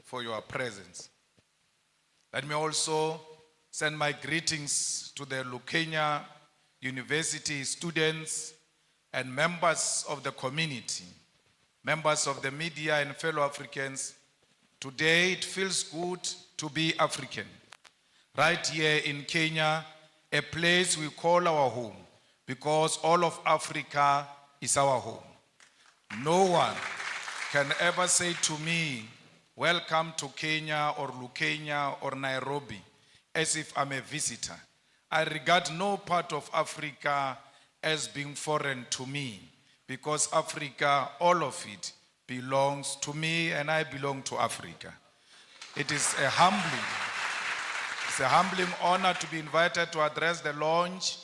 for your presence. Let me also send my greetings to the Lukenya University students and members of the community, members of the media and fellow Africans. Today it feels good to be African. Right here in Kenya, a place we call our home, because all of Africa is our home. No one can ever say to me, welcome to Kenya or Lukenya or Nairobi, as if I'm a visitor. I regard no part of Africa as being foreign to me, because Africa, all of it, belongs to me and I belong to Africa. It is a humbling honor to be invited to address the launch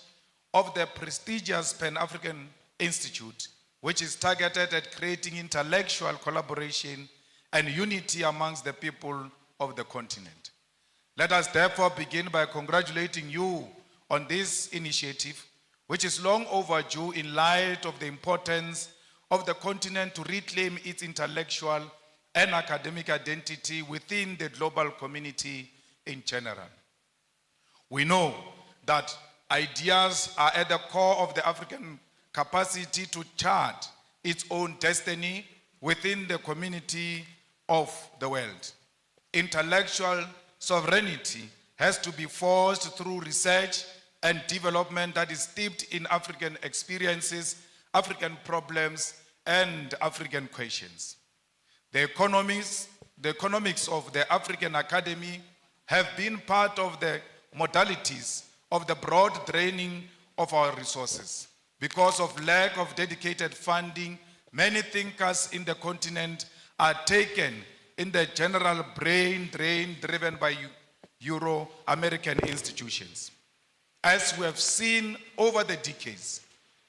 of the prestigious Pan-African Institute, which is targeted at creating intellectual collaboration and unity amongst the people of the continent. Let us therefore begin by congratulating you on this initiative, which is long overdue in light of the importance of the continent to reclaim its intellectual and academic identity within the global community in general. We know that ideas are at the core of the African capacity to chart its own destiny within the community of the world. Intellectual sovereignty has to be forged through research and development that is steeped in African experiences, African problems, and African questions. The economics of the African Academy have been part of the modalities of the broad draining of our resources. Because of lack of dedicated funding, many thinkers in the continent are taken in the general brain drain driven by Euro-American institutions. As we have seen over the decades,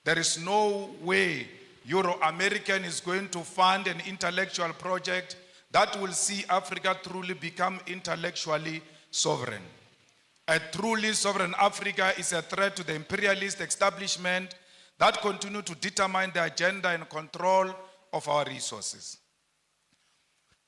there is no way Euro-American is going to fund an intellectual project that will see Africa truly become intellectually sovereign. A truly sovereign Africa is a threat to the imperialist establishment that continue to determine the agenda and control of our resources.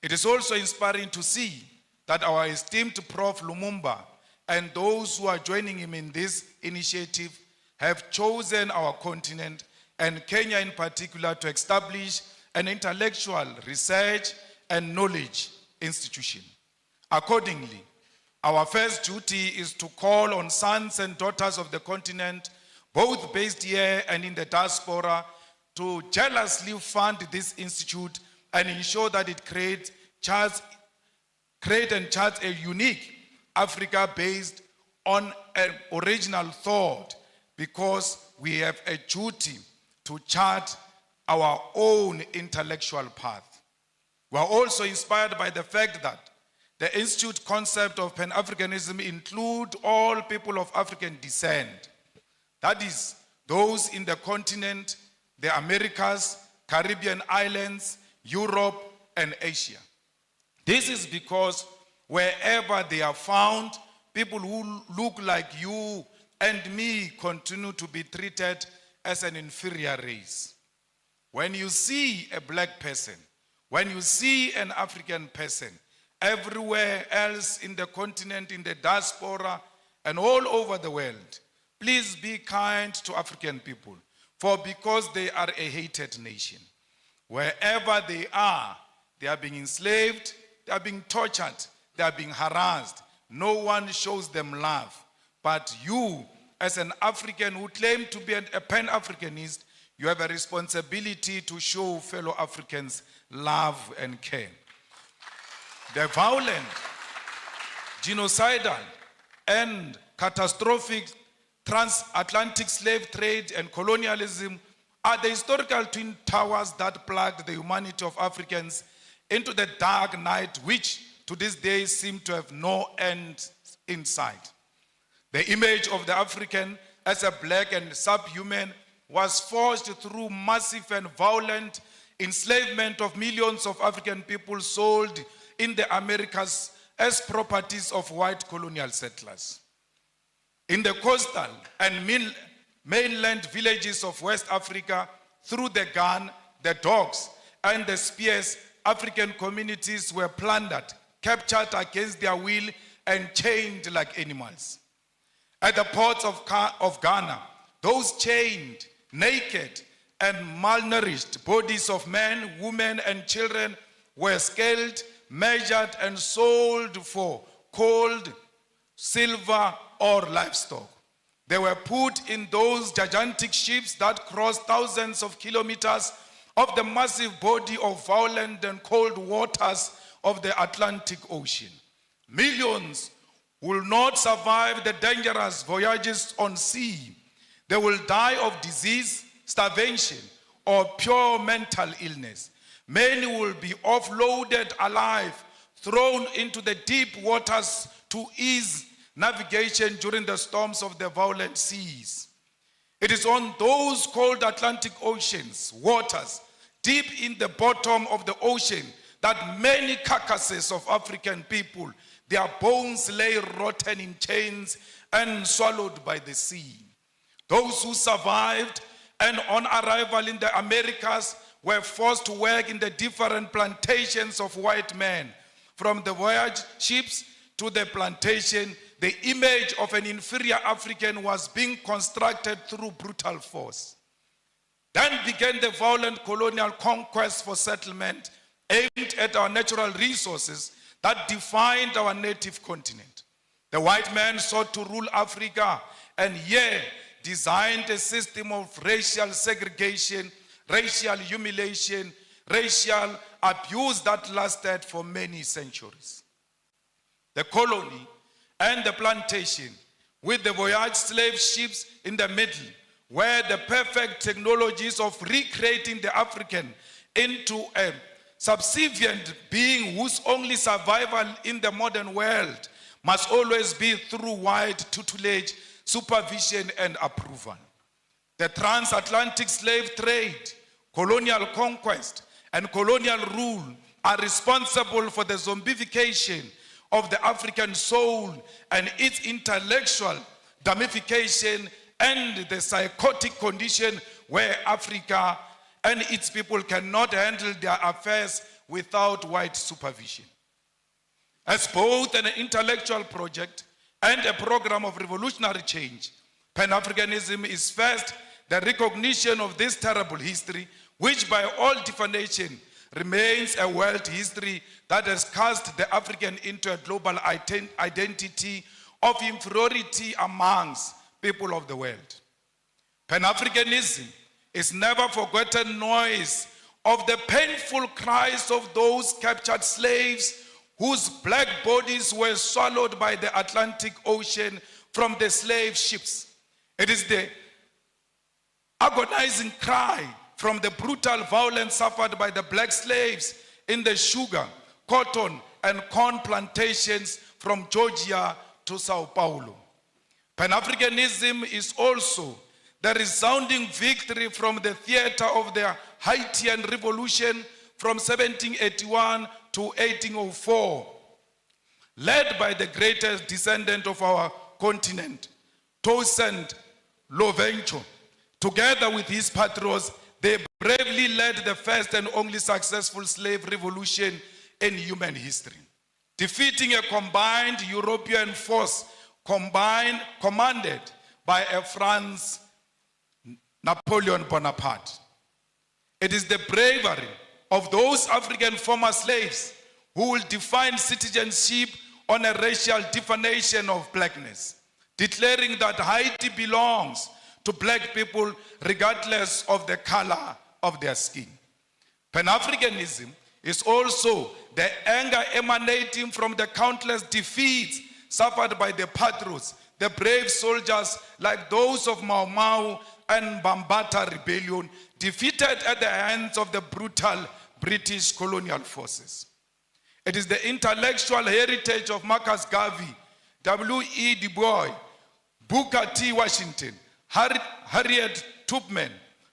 It is also inspiring to see that our esteemed Prof. Lumumba and those who are joining him in this initiative have chosen our continent and Kenya in particular to establish an intellectual research and knowledge institution. Accordingly, our first duty is to call on sons and daughters of the continent, both based here and in the diaspora, to jealously fund this institute and ensure that it create and charts a unique Africa based on an original thought, because we have a duty to chart our own intellectual path. We are also inspired by the fact that the Institute concept of Pan-Africanism include all people of African descent. That is, those in the continent, the Americas, Caribbean islands, Europe, and Asia. This is because wherever they are found, people who look like you and me continue to be treated as an inferior race. When you see a black person, when you see an African person, everywhere else in the continent, in the diaspora, and all over the world, please be kind to African people, for because they are a hated nation. Wherever they are being enslaved, they are being tortured, they are being harassed. No one shows them love. But you, as an African who claim to be a Pan-Africanist, you have a responsibility to show fellow Africans love and care. The violent, genocidal, and catastrophic transatlantic slave trade and colonialism are the historical twin towers that plugged the humanity of Africans into the dark night, which to this day seem to have no end in sight. The image of the African as a black and subhuman was forged through massive and violent enslavement of millions of African people sold in the Americas as properties of white colonial settlers. In the coastal and mainland villages of West Africa, through the gun, the dogs, and the spears, African communities were plundered, captured against their will and chained like animals. At the ports of Ghana, those chained, naked, and malnourished bodies of men, women, and children were scaled, measured, and sold for gold, silver, or livestock. They were put in those gigantic ships that crossed thousands of kilometers of the massive body of violent and cold waters of the Atlantic Ocean. Millions will not survive the dangerous voyages on sea. They will die of disease, starvation, or pure mental illness. Many will be offloaded alive, thrown into the deep waters to ease navigation during the storms of the violent seas. It is on those cold Atlantic Ocean's waters, deep in the bottom of the ocean, that many carcasses of African people, their bones lay rotten in chains and swallowed by the sea. Those who survived and on arrival in the Americas were forced to work in the different plantations of white men. From the voyage ships to the plantation, the image of an inferior African was being constructed through brutal force. Then began the violent colonial conquest for settlement aimed at our natural resources that defined our native continent. The white man sought to rule Africa and here designed a system of racial segregation, racial humiliation, racial abuse that lasted for many centuries. The colony and the plantation, with the voyage slave ships in the middle, were the perfect technologies of recreating the African into a subservient being whose only survival in the modern world must always be through white tutelage, supervision, and approval. The transatlantic slave trade, colonial conquest, and colonial rule are responsible for the zombification of the African soul and its intellectual damnification and the psychotic condition where Africa and its people cannot handle their affairs without white supervision. As both an intellectual project and a program of revolutionary change, Pan-Africanism is first the recognition of this terrible history, which by all definition remains a world history that has cast the African into a global identity of inferiority amongst people of the world. Pan-Africanism is never forgotten noise of the painful cries of those captured slaves whose black bodies were swallowed by the Atlantic Ocean from the slave ships. It is the agonizing cry from the brutal violence suffered by the black slaves in the sugar, cotton, and corn plantations from Georgia to Sao Paulo. Pan-Africanism is also the resounding victory from the theater of the Haitian Revolution from 1781 to 1804, led by the greatest descendant of our continent, Toussaint Louverture. Together with his patrons, they bravely led the first and only successful slave revolution in human history, defeating a combined European force commanded by a France Napoleon Bonaparte. It is the bravery of those African former slaves who will define citizenship on a racial definition of blackness, declaring that Haiti belongs to black people regardless of the color of their skin. Pan-Africanism is also the anger emanating from the countless defeats suffered by the patriots, the brave soldiers like those of Mau Mau and Bambata rebellion, defeated at the hands of the brutal British colonial forces. It is the intellectual heritage of Marcus Garvey, W.E. Du Bois, Booker T. Washington, Harriet Tubman,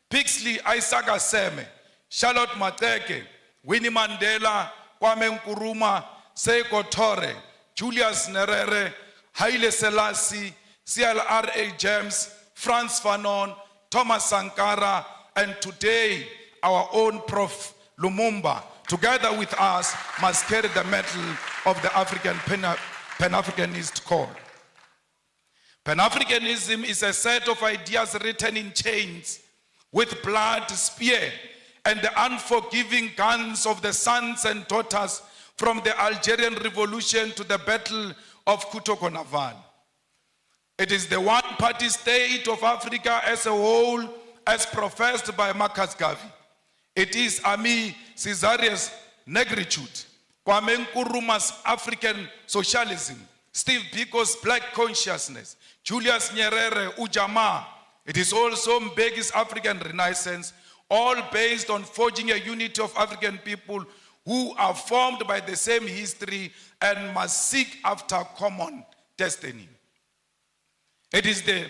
Pixley Isaac Aseme, Charlotte Mateke, Winnie Mandela, Kwame Nkrumah, Seiko Tore, Julius Nyerere, Haile Selassie, C.L.R.A. James, Frantz Fanon, Thomas Sankara, and today our own Prof. Lumumba, together with us, must carry the mantle of the African Pan-Africanist call. Pan-Africanism is a set of ideas written in chains with blood, spear, and the unforgiving guns of the sons and daughters from the Algerian Revolution to the Battle of Kutoko-Naval. It is the one-party state of Africa as a whole, as professed by Marcus Garvey. It is Ami Caesarius' negritude, Kwame Nkrumah's African socialism, Steve Biko's black consciousness, Julius Nyerere, Ujamaa. It is also Mbeki's African Renaissance, all based on forging a unity of African people who are formed by the same history and must seek after common destiny. It is the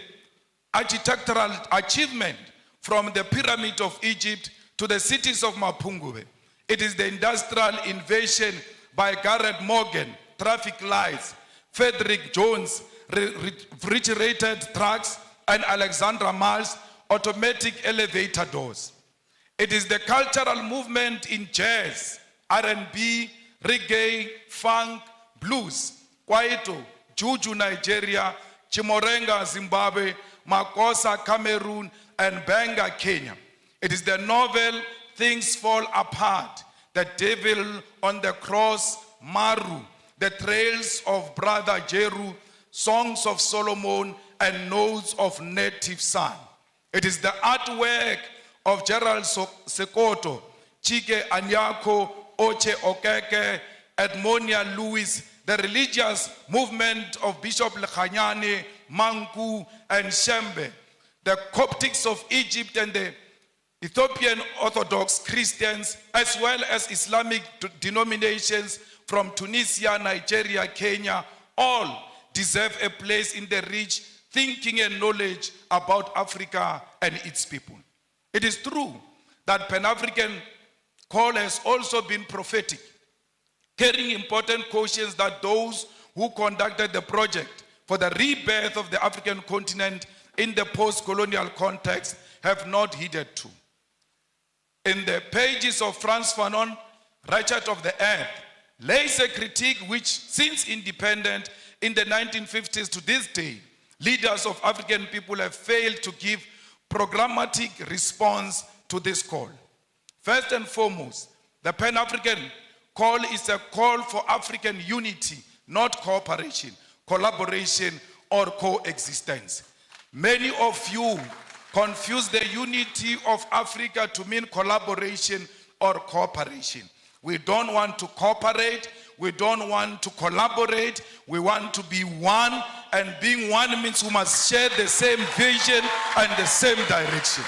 architectural achievement from the pyramid of Egypt to the cities of Mapungubwe. It is the industrial invasion by Garrett Morgan, traffic lights, Frederick Jones, refrigerated trucks, and Alexandra Miles, automatic elevator doors. It is the cultural movement in jazz, R&B, reggae, funk, blues, kwaito, juju Nigeria, Chimorenga Zimbabwe, Makosa Cameroon, and Benga Kenya. It is the novel Things Fall Apart, The Devil on the Cross, Maru, The Trails of Brother Jeru, Songs of Solomon, and Notes of Native Son. It is the artwork of Gerald Sekoto, Chike Anyako, Oche Okeke, Edmonia Lewis, the religious movement of Bishop Lekhanyane, Manku, and Shembe, the Coptics of Egypt and the Ethiopian Orthodox Christians, as well as Islamic denominations from Tunisia, Nigeria, Kenya, all deserve a place in the rich thinking and knowledge about Africa and its people. It is true that Pan-African call has also been prophetic, carrying important cautions that those who conducted the project for the rebirth of the African continent in the post-colonial context have not heeded to. In the pages of Frantz Fanon, Ratchet of the Earth, lays a critique which, since independence in the 1950s to this day, leaders of African people have failed to give programmatic response to this call. First and foremost, the Pan-African call is a call for African unity, not cooperation, collaboration, or coexistence. Many of you confuse the unity of Africa to mean collaboration or cooperation. We don't want to cooperate, we don't want to collaborate, we want to be one, and being one means we must share the same vision and the same direction.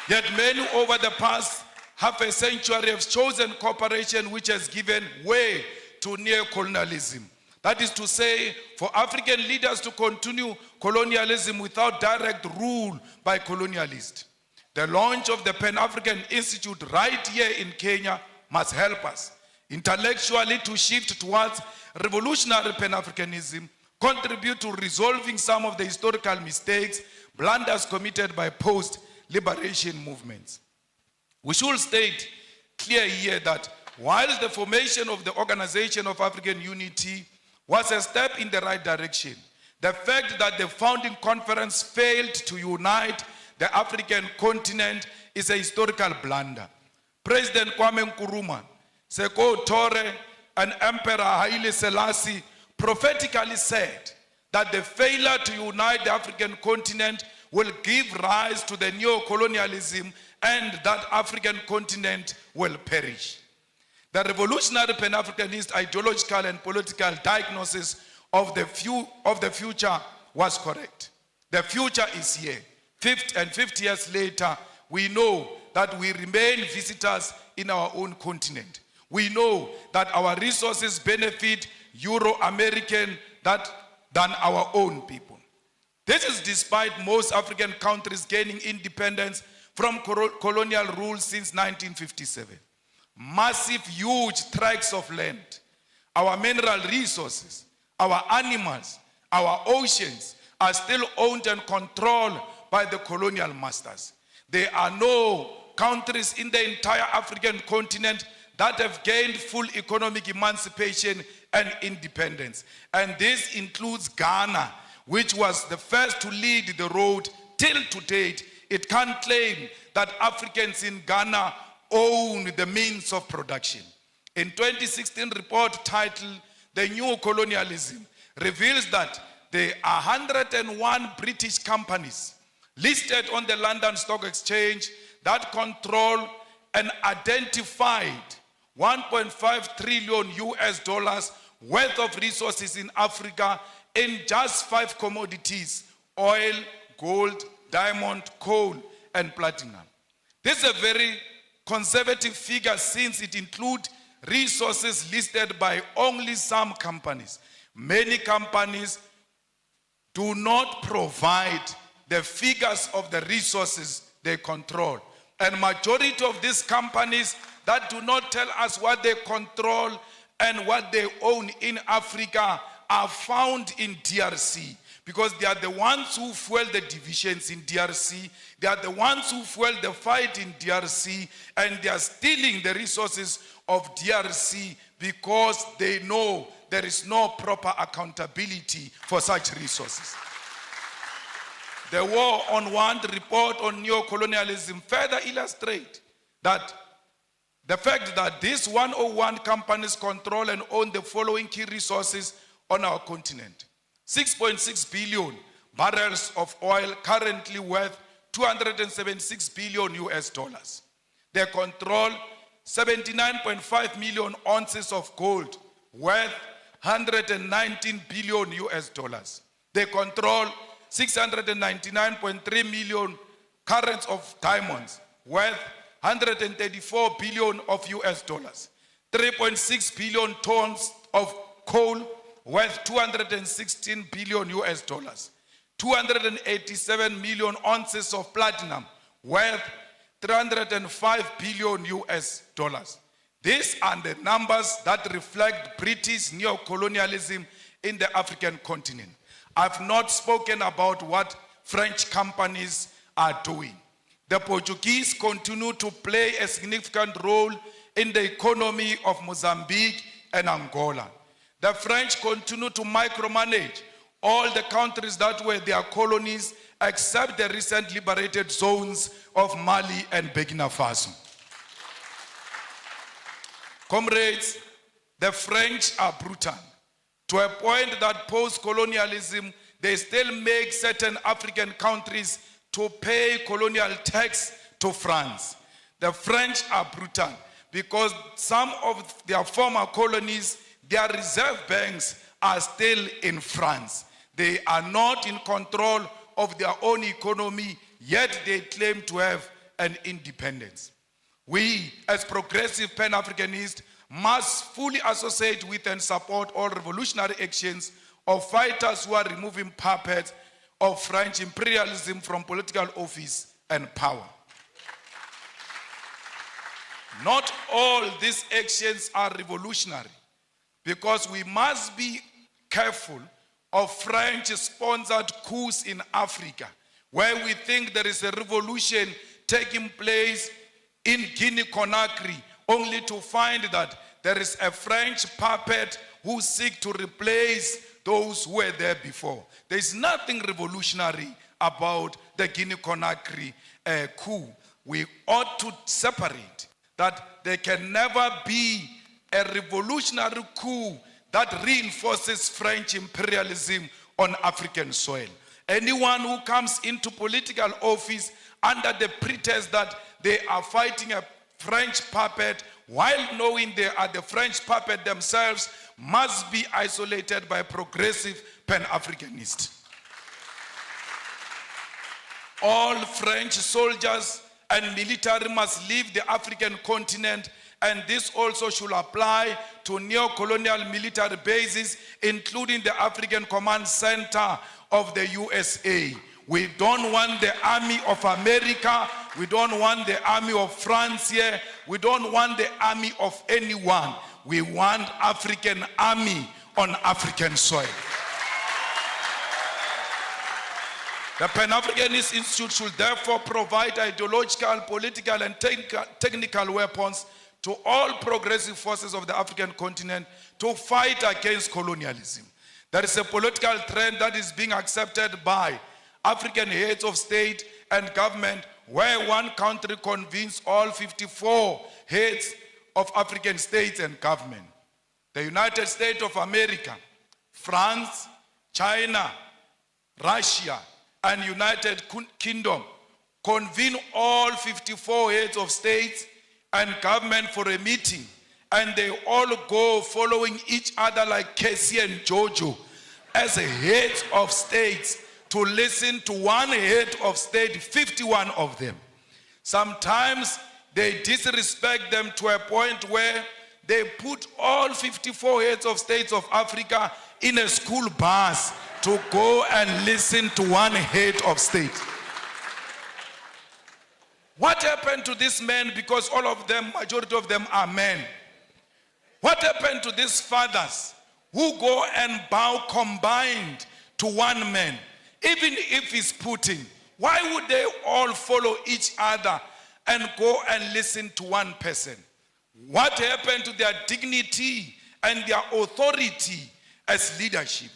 Yet many over the past half a century have chosen cooperation which has given way to neo-colonialism. That is to say, for African leaders to continue colonialism without direct rule by colonialists. The launch of the Pan-African Institute right here in Kenya must help us intellectually to shift towards revolutionary Pan-Africanism, contribute to resolving some of the historical mistakes, blunders committed by post-liberation movements. We should state clear here that while the formation of the Organization of African Unity was a step in the right direction, the fact that the founding conference failed to unite the African continent is a historical blunder. President Kwame Nkrumah, Seko Tore, and Emperor Haile Selassie prophetically said that the failure to unite the African continent will give rise to the neo-colonialism and that African continent will perish. The revolutionary Pan-Africanist ideological and political diagnosis of the future was correct. The future is here. 50 years later, we know that we remain visitors in our own continent. We know that our resources benefit Euro-American than our own people. This is despite most African countries gaining independence from colonial rule since 1957. Massive, huge tracts of land, our mineral resources, our animals, our oceans are still owned and controlled by the colonial masters. There are no countries in the entire African continent that have gained full economic emancipation and independence. And this includes Ghana, which was the first to lead the road. Till to date, it can't claim that Africans in Ghana own the means of production. In 2016 report titled The New Colonialism reveals that there are 101 British companies listed on the London Stock Exchange that control an identified 1.5 trillion US dollars worth of resources in Africa in just 5 commodities: oil, gold, diamond, coal, and platinum. This is a very conservative figure since it includes resources listed by only some companies. Many companies do not provide the figures of the resources they control. And majority of these companies that do not tell us what they control and what they own in Africa are found in DRC, because they are the ones who fuel the divisions in DRC. They are the ones who fuel the fight in DRC, and they are stealing the resources of DRC because they know there is no proper accountability for such resources. The War on Want report on neocolonialism further illustrates that the fact that these 101 companies control and own the following key resources on our continent: 6.6 billion barrels of oil, currently worth 276 billion US dollars. They control 79.5 million ounces of gold, worth 119 billion US dollars. They control 699.3 million carats of diamonds, worth 134 billion of US dollars. 3.6 billion tons of coal, worth 216 billion US dollars. 287 million ounces of platinum, worth 305 billion US dollars. These are the numbers that reflect British neocolonialism in the African continent. I've not spoken about what French companies are doing. The Portuguese continue to play a significant role in the economy of Mozambique and Angola. The French continue to micromanage all the countries that were their colonies, except the recent liberated zones of Mali and Burkina Faso. Comrades, the French are brutal, to a point that post-colonialism, they still make certain African countries to pay colonial tax to France. The French are brutal because some of their former colonies, their reserve banks are still in France. They are not in control of their own economy, yet they claim to have an independence. We, as progressive Pan-Africanists, must fully associate with and support all revolutionary actions of fighters who are removing puppets of French imperialism from political office and power. Not all these actions are revolutionary, because we must be careful of French-sponsored coups in Africa, where we think there is a revolution taking place in Guinea-Conakry, only to find that there is a French puppet who seeks to replace those who were there before. There is nothing revolutionary about the Guinea-Conakry coup. We ought to separate that there can never be a revolutionary coup that reinforces French imperialism on African soil. Anyone who comes into political office under the pretense that they are fighting a French puppet, while knowing they are the French puppet themselves, must be isolated by progressive Pan-Africanists. All French soldiers and military must leave the African continent, and this also should apply to neo-colonial military bases, including the African Command Center of the USA. We don't want the army of America. We don't want the army of France here. We don't want the army of anyone. We want African army on African soil. The Pan-Africanist Institute should therefore provide ideological, political, and technical weapons to all progressive forces of the African continent to fight against colonialism. There is a political trend that is being accepted by African heads of state and government, where one country convenes all 54 heads of African states and government. The United States of America, France, China, Russia, and United Kingdom convene all 54 heads of states and government for a meeting, and they all go following each other like Casey and Jojo as heads of states to listen to one head of state, 51 of them. Sometimes they disrespect them to a point where they put all 54 heads of states of Africa in a school bus to go and listen to one head of state. What happened to these men? Because all of them, majority of them are men. What happened to these fathers who go and bow combined to one man? Even if he's Putin, why would they all follow each other and go and listen to one person? What happened to their dignity and their authority as leadership?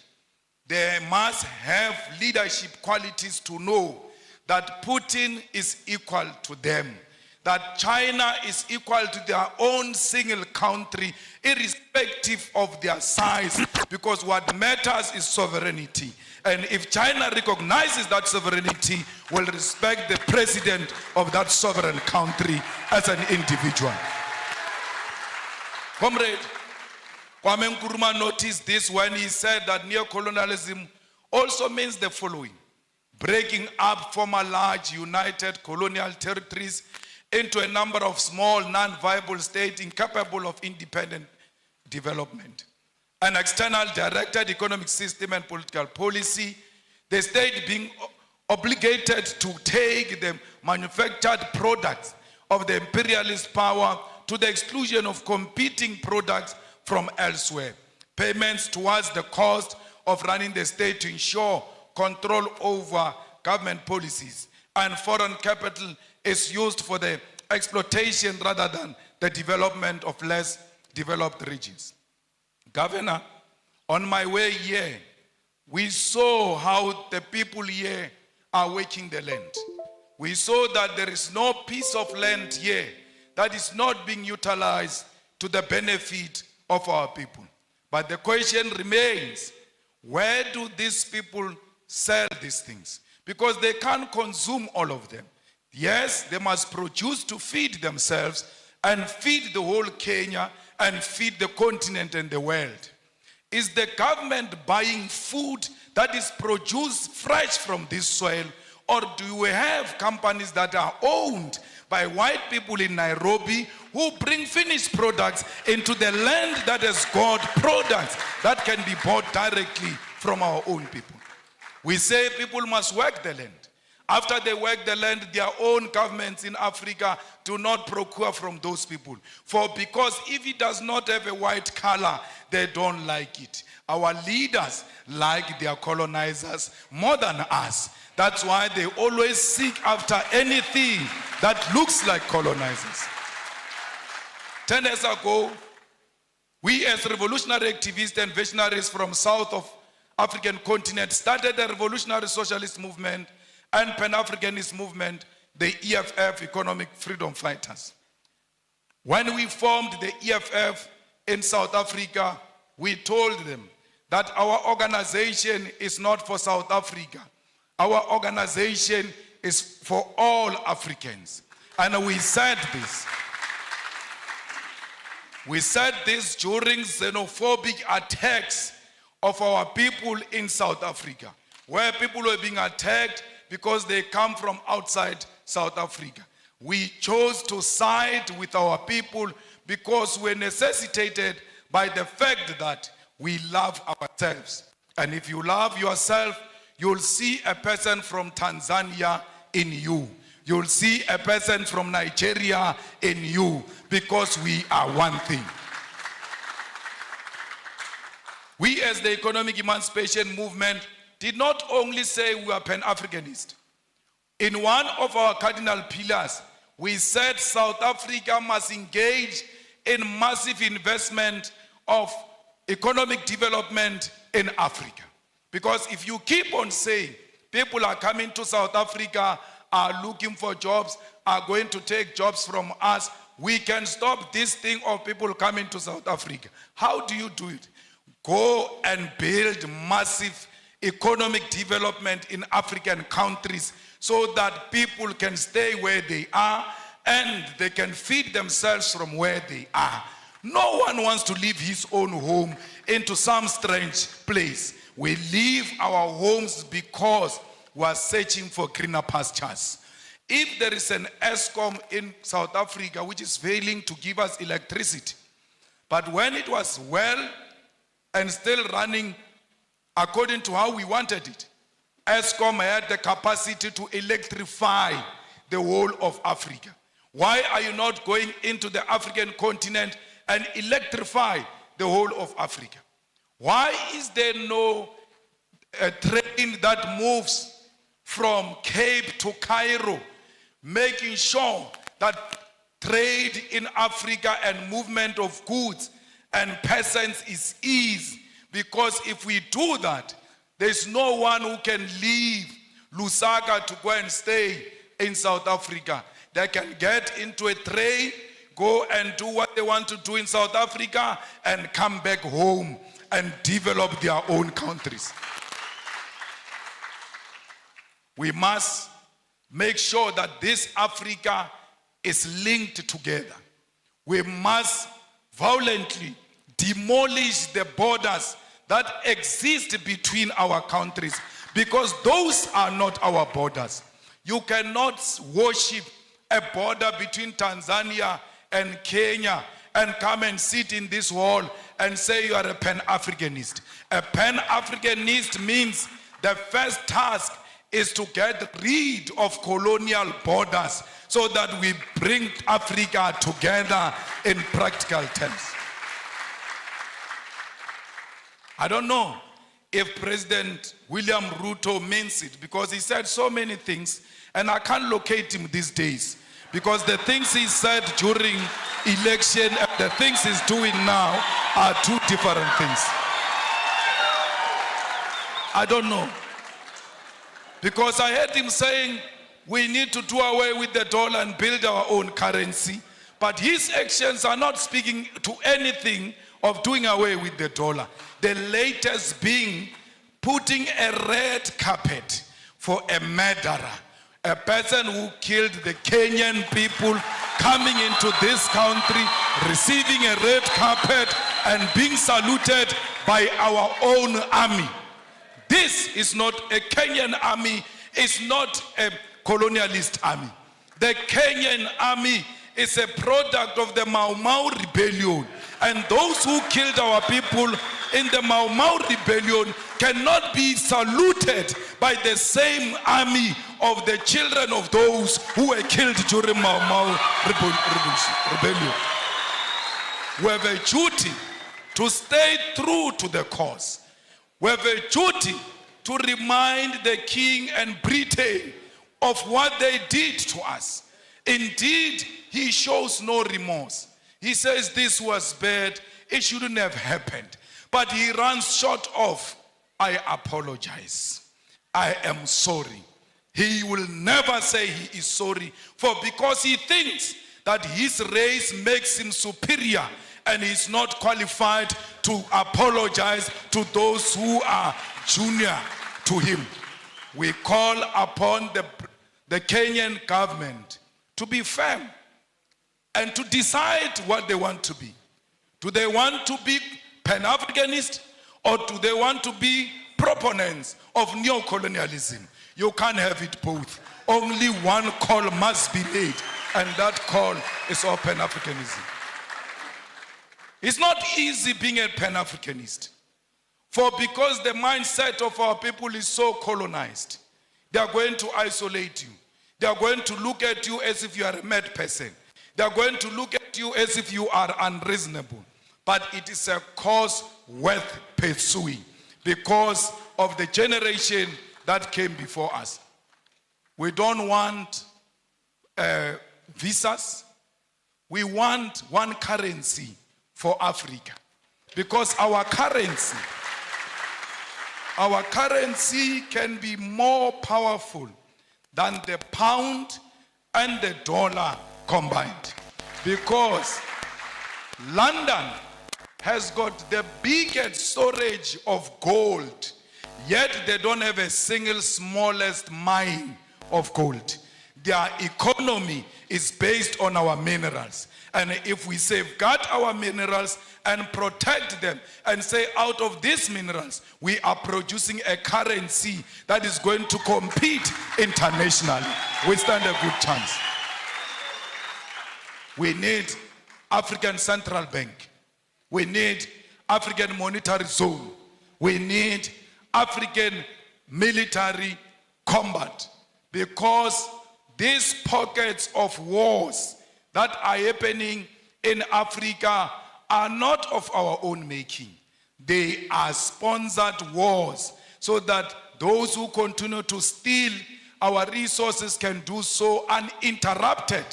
They must have leadership qualities to know that Putin is equal to them, that China is equal to their own single country, irrespective of their size, because what matters is sovereignty. And if China recognizes that sovereignty, will respect the president of that sovereign country as an individual. Comrade Kwame Nkrumah noticed this when he said that neocolonialism also means the following: breaking up former large united colonial territories into a number of small non-viable states incapable of independent development. An external directed economic system and political policy, the state being obligated to take the manufactured products of the imperialist power to the exclusion of competing products from elsewhere. Payments towards the cost of running the state to ensure control over government policies, and foreign capital is used for the exploitation rather than the development of less developed regions. Governor, on my way here, we saw how the people here are working the land. We saw that there is no piece of land here that is not being utilized to the benefit of our people. But the question remains, where do these people sell these things? Because they can't consume all of them. Yes, they must produce to feed themselves and feed the whole Kenya and feed the continent and the world. Is the government buying food that is produced fresh from this soil, or do we have companies that are owned by white people in Nairobi who bring finished products into the land that has got products that can be bought directly from our own people? We say people must work the land. After they work the land, their own governments in Africa do not procure from those people. Because if it does not have a white color, they don't like it. Our leaders like their colonizers more than us. That's why they always seek after anything that looks like colonizers. 10 years ago, we as revolutionary activists and visionaries from south of African continent started a revolutionary socialist movement and Pan-Africanist movement, the EFF, Economic Freedom Fighters. When we formed the EFF in South Africa, we told them that our organization is not for South Africa. Our organization is for all Africans. And we said this. We said this during xenophobic attacks of our people in South Africa, where people were being attacked because they come from outside South Africa. We chose to side with our people because we're necessitated by the fact that we love ourselves. And if you love yourself, you'll see a person from Tanzania in you. You'll see a person from Nigeria in you, because we are one thing. We as the economic emancipation movement did not only say we are Pan-Africanist. In one of our cardinal pillars, we said South Africa must engage in massive investment of economic development in Africa. Because if you keep on saying people are coming to South Africa, are looking for jobs, are going to take jobs from us, we can stop this thing of people coming to South Africa. How do you do it? Go and build massive economic development in African countries so that people can stay where they are and they can feed themselves from where they are. No one wants to leave his own home into some strange place. We leave our homes because we are searching for greener pastures. If there is an ESCOM in South Africa which is failing to give us electricity, but when it was well and still running according to how we wanted it, ESCOM had the capacity to electrify the whole of Africa. Why are you not going into the African continent and electrify the whole of Africa? Why is there no train that moves from Cape to Cairo, making sure that trade in Africa and movement of goods and peasants is easy? Because if we do that, there's no one who can leave Lusaka to go and stay in South Africa. They can get into a train, go and do what they want to do in South Africa, and come back home and develop their own countries. We must make sure that this Africa is linked together. We must violently demolish the borders that exist between our countries, because those are not our borders. You cannot worship a border between Tanzania and Kenya and come and sit in this hall and say you are a Pan-Africanist. A Pan-Africanist means the first task is to get rid of colonial borders so that we bring Africa together in practical terms. I don't know if President William Ruto means it, because he said so many things and I can't locate him these days, because the things he said during election and the things he's doing now are two different things. I don't know. Because I heard him saying we need to do away with the dollar and build our own currency. But his actions are not speaking to anything of doing away with the dollar. The latest being putting a red carpet for a murderer, a person who killed the Kenyan people, coming into this country, receiving a red carpet and being saluted by our own army. This is not a Kenyan army, it's not a colonialist army. The Kenyan army is a product of the Mau Mau rebellion. And those who killed our people in the Mau Mau rebellion cannot be saluted by the same army of the children of those who were killed during Mau Mau rebellion. We have a duty to stay true to the cause. We have a duty to remind the King and Britain of what they did to us. Indeed, he shows no remorse. He says this was bad, it shouldn't have happened. But he runs short of, I apologize, I am sorry. He will never say he is sorry, for because he thinks that his race makes him superior and he's not qualified to apologize to those who are junior to him. We call upon the Kenyan government to be firm and to decide what they want to be. Do they want to be Pan-Africanist, or do they want to be proponents of neo-colonialism? You can't have it both. Only one call must be made, and that call is of Pan-Africanism. It's not easy being a Pan-Africanist, for because the mindset of our people is so colonized, they are going to isolate you. They are going to look at you as if you are a mad person. They are going to look at you as if you are unreasonable. But it is a cause worth pursuing because of the generation that came before us. We don't want visas. We want one currency for Africa because our currency can be more powerful than the pound and the dollar combined, because London has got the biggest storage of gold, yet they don't have a single smallest mine of gold. Their economy is based on our minerals. And if we safeguard our minerals and protect them and say out of these minerals, we are producing a currency that is going to compete internationally, we stand a good chance. We need African Central Bank. We need African Monetary Zone. We need African military combat, because these pockets of wars that are happening in Africa are not of our own making. They are sponsored wars so that those who continue to steal our resources can do so uninterrupted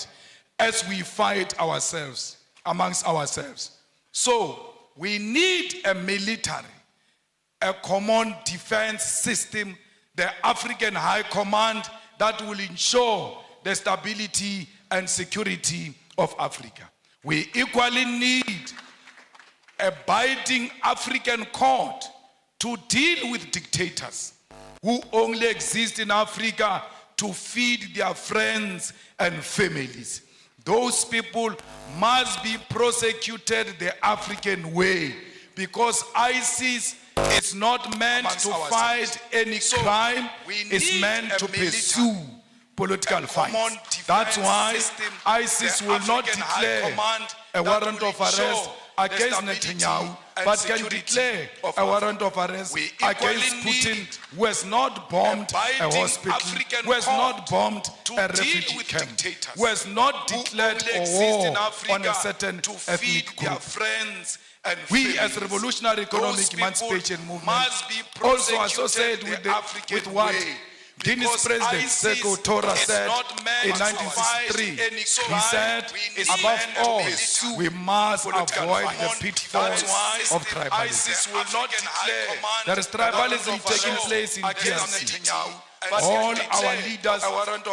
as we fight ourselves, amongst ourselves. So we need a military, a common defense system, the African High Command that will ensure the stability and security of Africa. We equally need a binding African court to deal with dictators who only exist in Africa to feed their friends and families. Those people must be prosecuted the African way, because ISIS is not meant to fight any crime, it's meant to pursue political fights. That's why ISIS will not declare a warrant of arrest against Netanyahu, but can declare a warrant of arrest against Putin, who has not bombed a hospital, who has not bombed a refugee camp, who has not declared a war on a certain ethnic group. We as Revolutionary Economic Emancipation Movement also associate with what Guinea's president Sekou Touré said in 1963. He said, above all, we must avoid the pitfalls of tribalism. There is tribalism taking place in DRC. All our leaders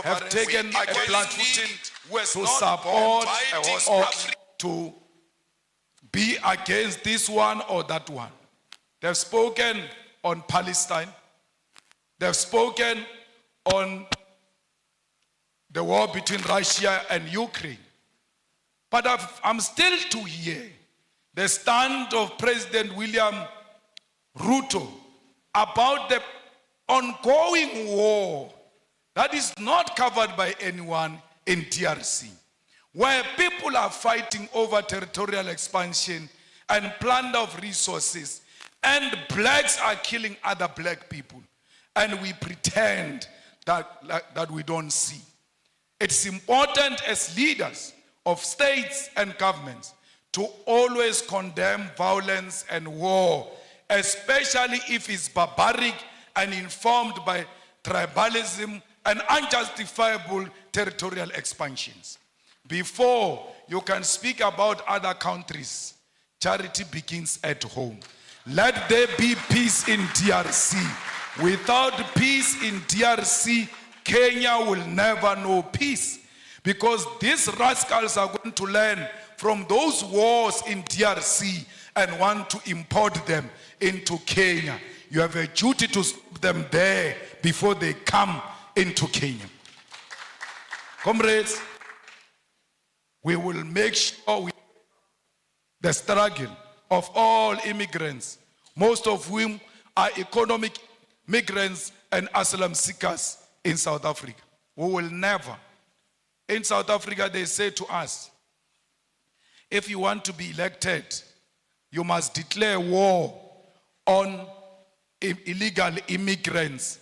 have taken a platform to support or to be against this one or that one. They've spoken on Palestine. They've spoken on the war between Russia and Ukraine. But I'm still to hear the stand of President William Ruto about the ongoing war that is not covered by anyone in DRC, where people are fighting over territorial expansion and plunder of resources, and blacks are killing other black people, and we pretend that we don't see. It's important as leaders of states and governments to always condemn violence and war, especially if it's barbaric and informed by tribalism and unjustifiable territorial expansions. Before you can speak about other countries, charity begins at home. Let there be peace in DRC. Without peace in DRC, Kenya will never know peace, because these rascals are going to learn from those wars in DRC and want to import them into Kenya. You have a duty to stop them there before they come into Kenya. Comrades, we will make sure the struggle of all immigrants, most of whom are economic migrants and asylum seekers in South Africa. We will never. In South Africa, they say to us, if you want to be elected, you must declare war on illegal immigrants.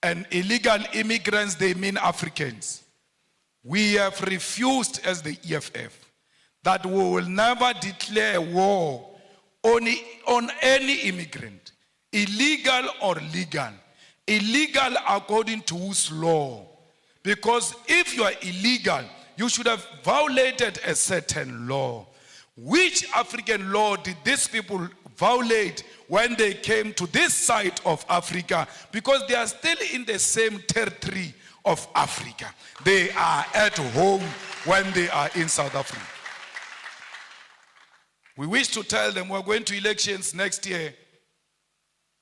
And illegal immigrants, they mean Africans. We have refused as the EFF that we will never declare war on any immigrant, illegal or legal. Illegal according to whose law? Because if you are illegal, you should have violated a certain law. Which African law did these people violate when they came to this side of Africa? Because they are still in the same territory of Africa. They are at home when they are in South Africa. We wish to tell them we're going to elections next year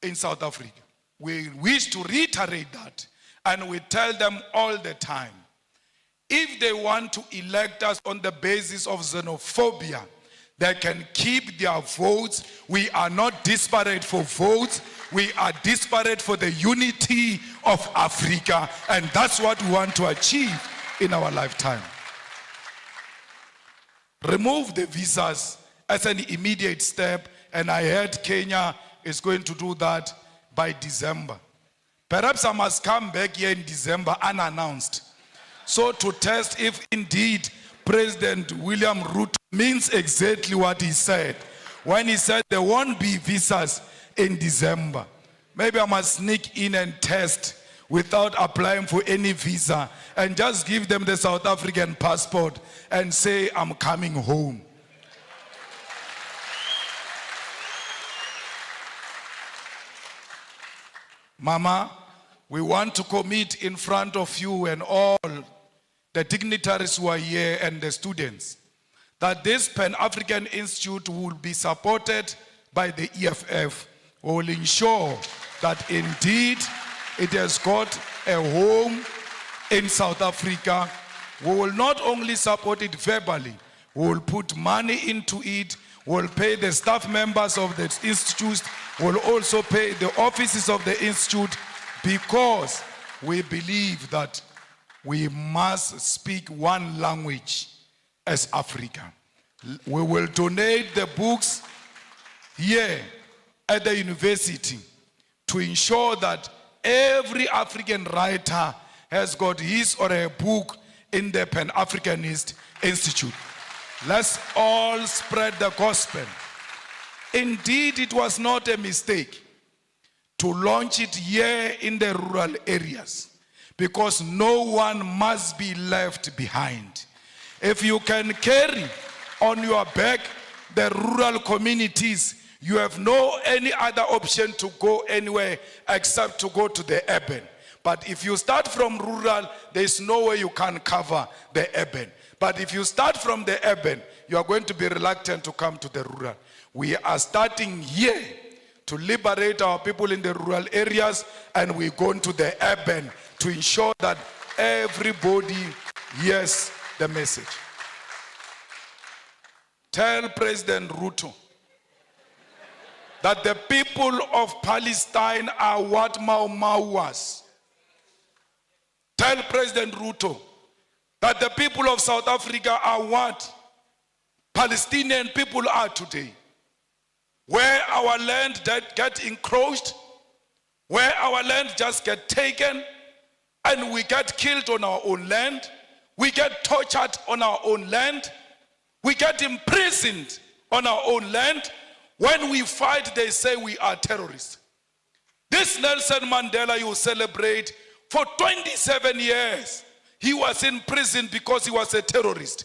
in South Africa. We wish to reiterate that, and we tell them all the time, if they want to elect us on the basis of xenophobia, they can keep their votes. We are not disparate for votes. We are disparate for the unity of Africa, and that's what we want to achieve in our lifetime. Remove the visas as an immediate step, and I heard Kenya is going to do that by December. Perhaps I must come back here in December unannounced, so to test if indeed President William Ruto means exactly what he said when he said there won't be visas in December. Maybe I must sneak in and test without applying for any visa and just give them the South African passport and say I'm coming home. Mama, we want to commit in front of you and all the dignitaries who are here and the students that this Pan-African Institute will be supported by the EFF. We will ensure that indeed it has got a home in South Africa. We will not only support it verbally, we will put money into it, we will pay the staff members of the institute, we will also pay the offices of the institute, because we believe that we must speak one language as Africa. We will donate the books here at the university to ensure that every African writer has got his or her book in the Pan-Africanist Institute. Let's all spread the gospel. Indeed, it was not a mistake to launch it here in the rural areas, because no one must be left behind. If you can carry on your back the rural communities, you have no any other option to go anywhere except to go to the urban. But if you start from rural, there is no way you can cover the urban. But if you start from the urban, you are going to be reluctant to come to the rural. We are starting here to liberate our people in the rural areas, and we're going to the urban to ensure that everybody hears the message. Tell President Ruto that the people of Palestine are what Mau Mau was. Tell President Ruto that the people of South Africa are what Palestinian people are today. Where our land get encroached, where our land just get taken, and we get killed on our own land, we get tortured on our own land, we get imprisoned on our own land. When we fight, they say we are terrorists. This Nelson Mandela you celebrate, for 27 years, he was in prison because he was a terrorist.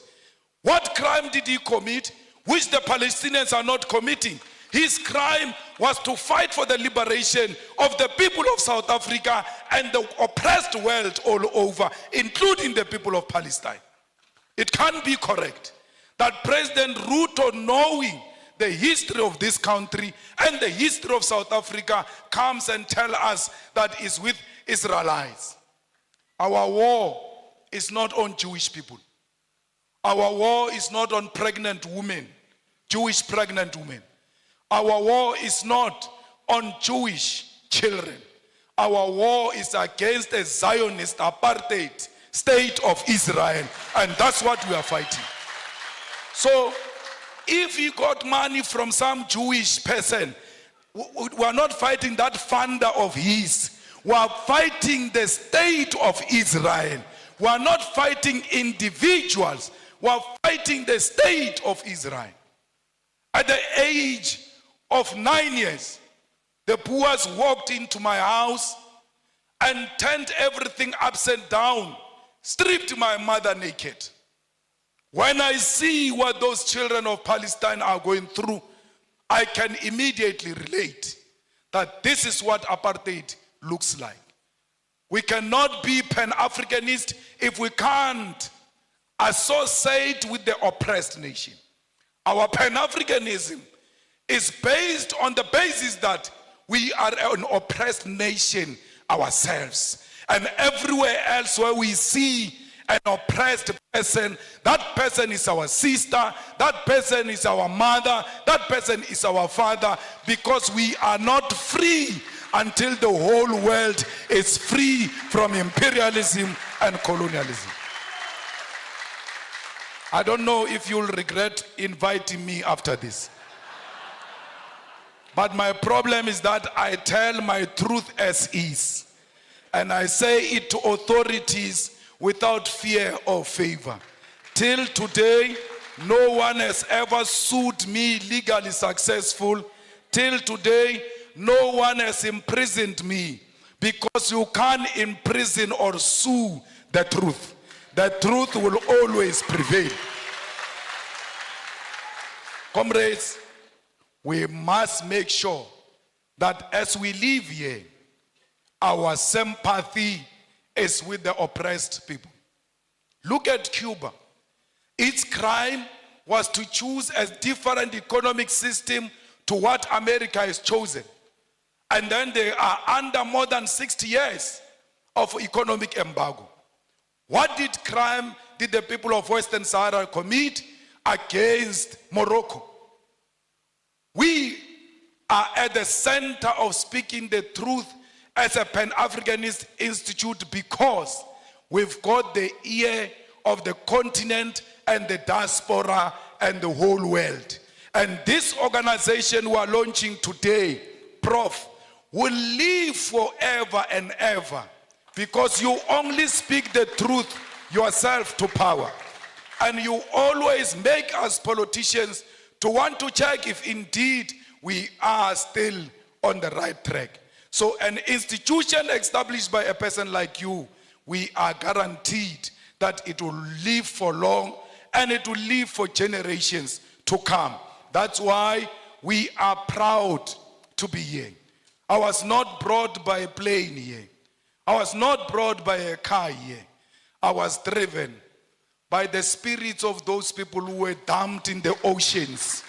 What crime did he commit, which the Palestinians are not committing? His crime was to fight for the liberation of the people of South Africa and the oppressed world all over, including the people of Palestine. It can't be correct that President Ruto, knowing the history of this country and the history of South Africa, comes and tells us that it's with Israelites. Our war is not on Jewish people. Our war is not on pregnant women, Jewish pregnant women. Our war is not on Jewish children. Our war is against a Zionist apartheid state of Israel, and that's what we are fighting. So if he got money from some Jewish person, we are not fighting that funder of his. We are fighting the state of Israel. We are not fighting individuals. We are fighting the state of Israel. At the age of 9 years, the Boers walked into my house and turned everything upside down, stripped my mother naked. When I see what those children of Palestine are going through, I can immediately relate that this is what apartheid looks like. We cannot be Pan-Africanist if we can't associate with the oppressed nation. Our Pan-Africanism is based on the basis that we are an oppressed nation ourselves. And everywhere else where we see an oppressed person, that person is our sister, that person is our mother, that person is our father, because we are not free until the whole world is free from imperialism and colonialism. I don't know if you'll regret inviting me after this. But my problem is that I tell my truth as is. And I say it to authorities without fear or favor. Till today, no one has ever sued me legally successful. Till today, no one has imprisoned me, because you can't imprison or sue the truth. The truth will always prevail. Comrades, we must make sure that as we live here, our sympathy is with the oppressed people. Look at Cuba. Its crime was to choose a different economic system to what America has chosen. And then they are under more than 60 years of economic embargo. What crime did the people of Western Sahara commit against Morocco? We are at the center of speaking the truth as a Pan-Africanist institute, because we've got the ear of the continent and the diaspora and the whole world. And this organization we are launching today, Prof, will live forever and ever, because you only speak the truth yourself to power. And you always make us politicians to want to check if indeed we are still on the right track. So an institution established by a person like you, we are guaranteed that it will live for long and it will live for generations to come. That's why we are proud to be here. I was not brought by a plane here. I was not brought by a car here. I was driven by the spirits of those people who were dumped in the oceans.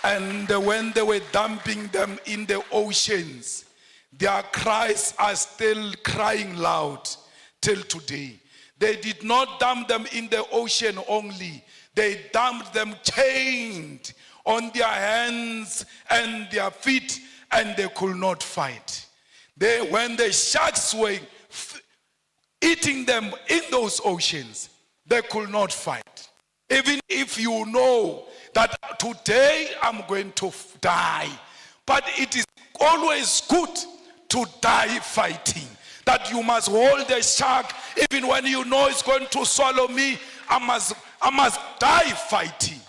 And when they were dumping them in the oceans, their cries are still crying loud till today. They did not dump them in the ocean only. They dumped them chained on their hands and their feet, and they could not fight. When the sharks were eating them in those oceans, they could not fight. Even if you know that today I'm going to die, but it is always good to die fighting. That you must hold the shark even when you know it's going to swallow me. I must die fighting.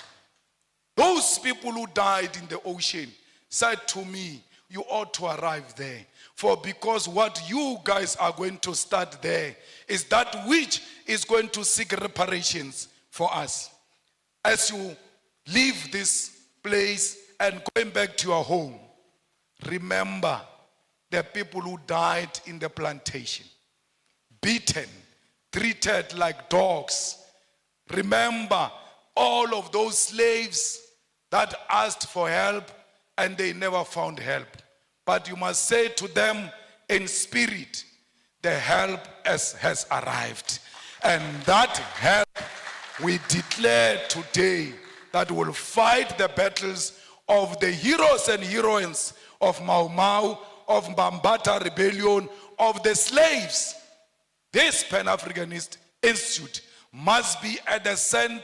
Those people who died in the ocean said to me, you ought to arrive there. For because what you guys are going to start there is that which is going to seek reparations for us. As you leave this place and going back to your home, remember the people who died in the plantation, beaten, treated like dogs. Remember all of those slaves that asked for help and they never found help. But you must say to them in spirit, the help has arrived. And that help we declare today that will fight the battles of the heroes and heroines of Mau Mau, of Mbambata Rebellion, of the slaves. This Pan-Africanist Institute must be at the center